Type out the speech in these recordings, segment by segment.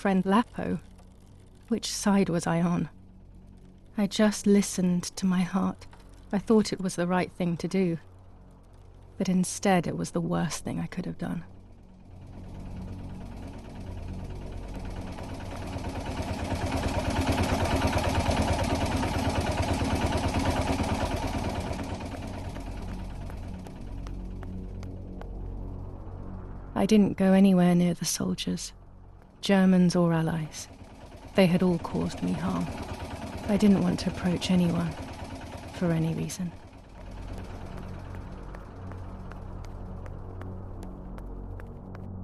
friend Lapo. Which side was I on? I just listened to my heart. I thought it was the right thing to do. But instead it was the worst thing I could have done. I didn't go anywhere near the soldiers, Germans or allies. They had all caused me harm. I didn't want to approach anyone, for any reason.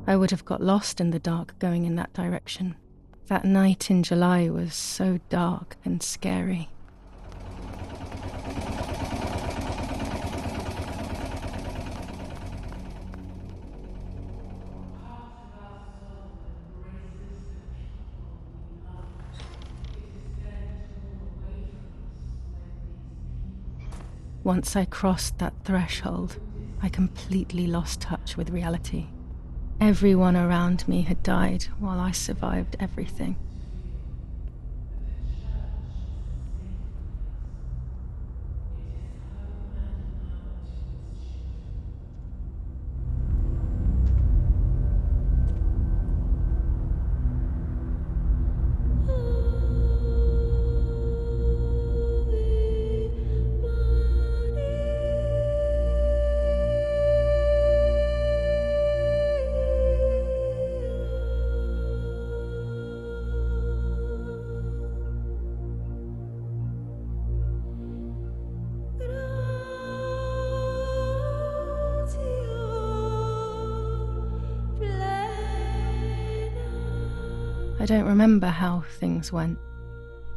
I would have got lost in the dark going in that direction. That night in July was so dark and scary. Once I crossed that threshold, I completely lost touch with reality. Everyone around me had died while I survived everything. I don't remember how things went.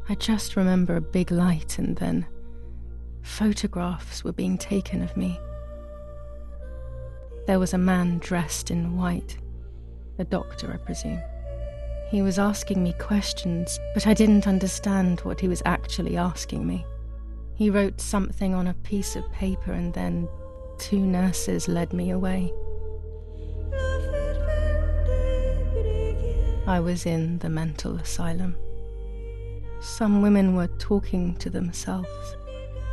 I just remember a big light and then photographs were being taken of me. There was a man dressed in white, a doctor, I presume. He was asking me questions, but I didn't understand what he was actually asking me. He wrote something on a piece of paper and then 2 nurses led me away. I was in the mental asylum. Some women were talking to themselves,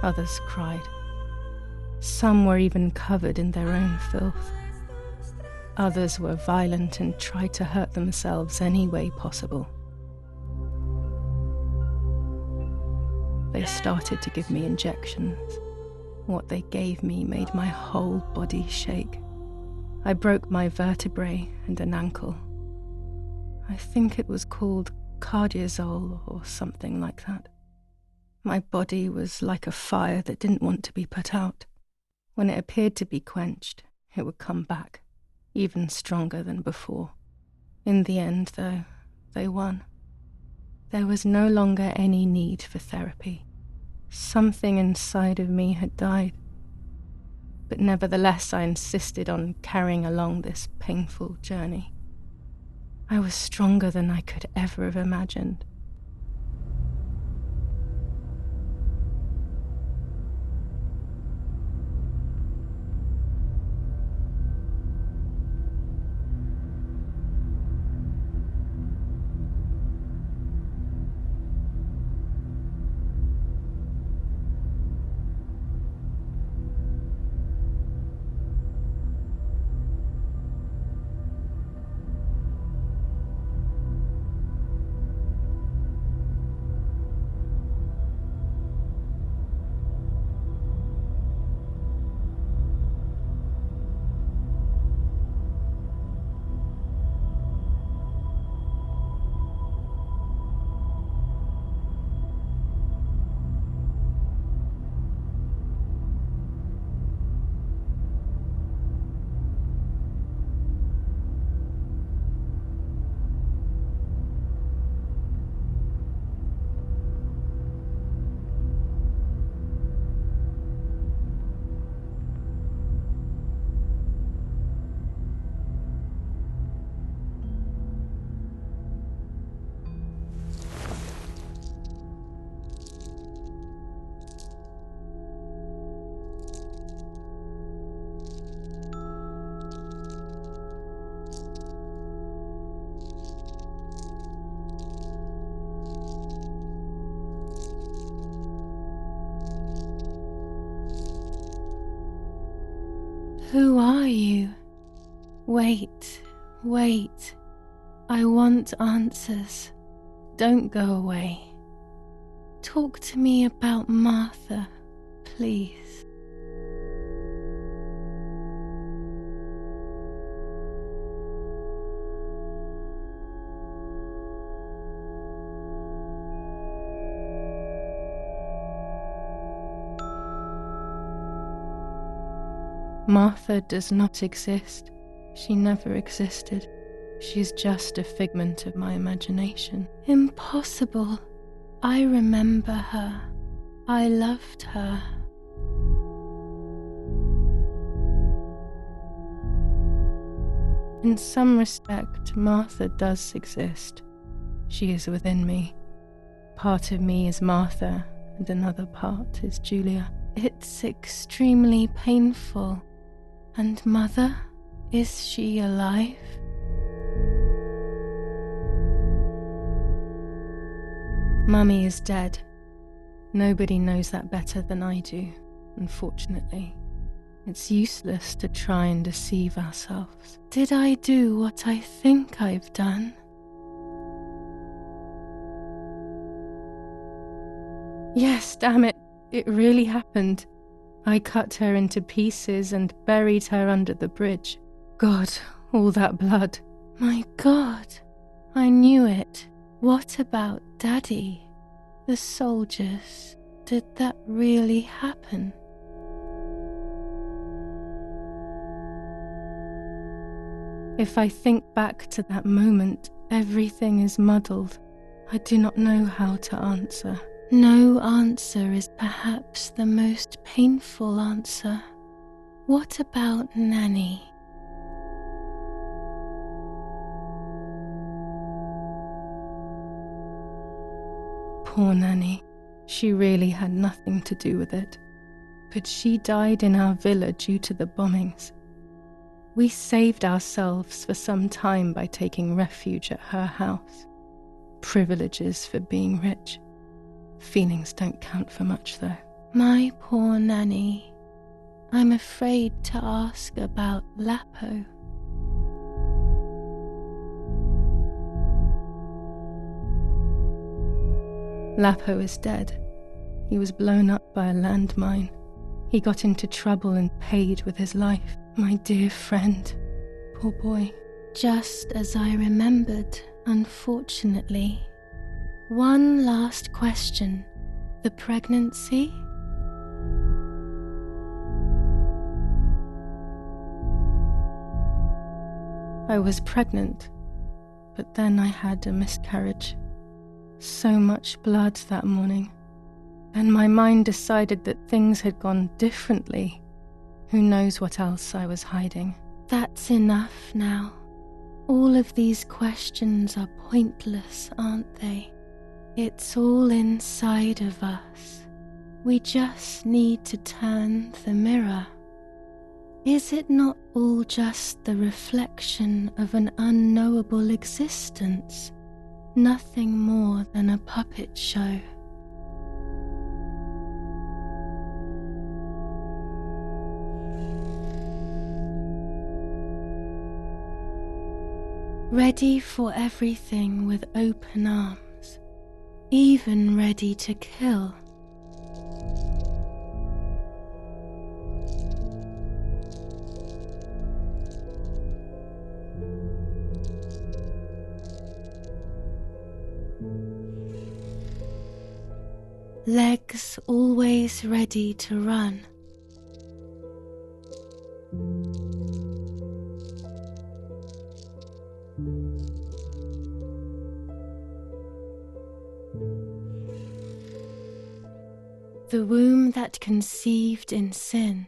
others cried. Some were even covered in their own filth. Others were violent and tried to hurt themselves any way possible. They started to give me injections. What they gave me made my whole body shake. I broke my vertebrae and an ankle. I think it was called cardiazol or something like that. My body was like a fire that didn't want to be put out. When it appeared to be quenched, it would come back, even stronger than before. In the end, though, they won. There was no longer any need for therapy. Something inside of me had died. But nevertheless, I insisted on carrying along this painful journey. I was stronger than I could ever have imagined. Who are you? Wait, wait. I want answers. Don't go away. Talk to me about Martha, please. Martha does not exist. She never existed. She's just a figment of my imagination. Impossible. I remember her. I loved her. In some respect, Martha does exist. She is within me. Part of me is Martha, and another part is Julia. It's extremely painful. And Mother? Is she alive? Mummy is dead. Nobody knows that better than I do, unfortunately. It's useless to try and deceive ourselves. Did I do what I think I've done? Yes, damn it. It really happened. I cut her into pieces and buried her under the bridge. God, all that blood. My God, I knew it. What about Daddy? The soldiers? Did that really happen? If I think back to that moment, everything is muddled. I do not know how to answer. No answer is perhaps the most painful answer. What about Nanny? Poor Nanny. She really had nothing to do with it. But she died in our villa due to the bombings. We saved ourselves for some time by taking refuge at her house. Privileges for being rich. Feelings don't count for much, though. My poor Nanny. I'm afraid to ask about Lapo. Lapo is dead. He was blown up by a landmine. He got into trouble and paid with his life. My dear friend. Poor boy. Just as I remembered, unfortunately. One last question. The pregnancy? I was pregnant, but then I had a miscarriage. So much blood that morning. And my mind decided that things had gone differently. Who knows what else I was hiding? That's enough now. All of these questions are pointless, aren't they? It's all inside of us. We just need to turn the mirror. Is it not all just the reflection of an unknowable existence? Nothing more than a puppet show. Ready for everything with open arms, even ready to kill. Legs always ready to run. The womb that conceived in sin.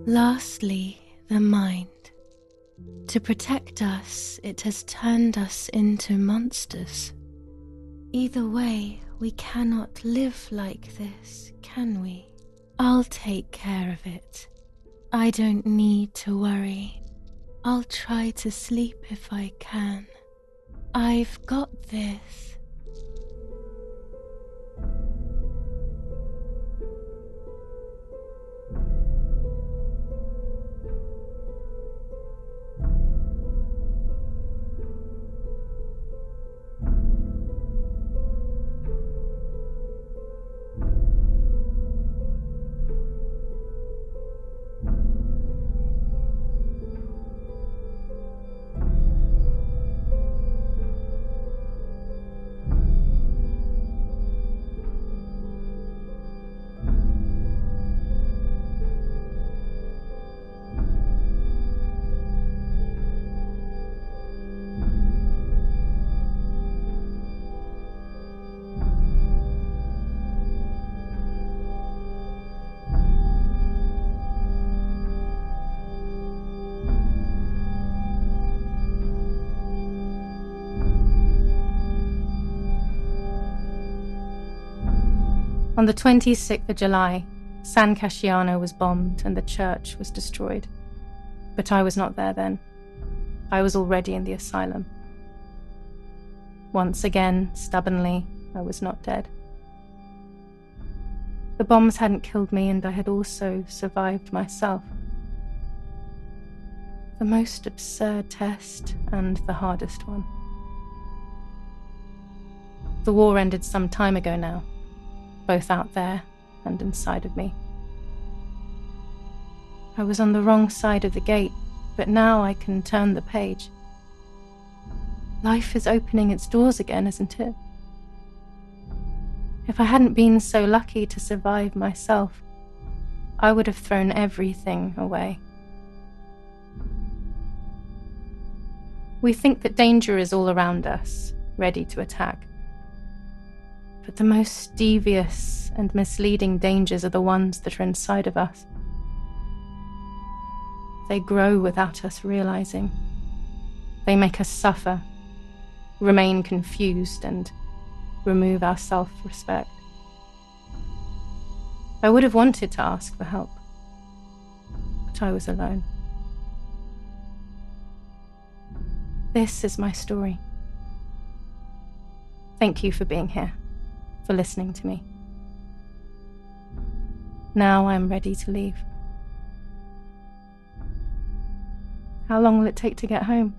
Lastly, the mind. To protect us, it has turned us into monsters. Either way, we cannot live like this, can we? I'll take care of it. I don't need to worry. I'll try to sleep if I can. I've got this. On the 26th of July, San Casciano was bombed and the church was destroyed. But I was not there then. I was already in the asylum. Once again, stubbornly, I was not dead. The bombs hadn't killed me, and I had also survived myself. The most absurd test and the hardest one. The war ended some time ago now, both out there and inside of me. I was on the wrong side of the gate, but now I can turn the page. Life is opening its doors again, isn't it? If I hadn't been so lucky to survive myself, I would have thrown everything away. We think that danger is all around us, ready to attack. But the most devious and misleading dangers are the ones that are inside of us. They grow without us realizing. They make us suffer, remain confused, and remove our self-respect. I would have wanted to ask for help, but I was alone. This is my story. Thank you for being here, for listening to me. Now I'm ready to leave. How long will it take to get home?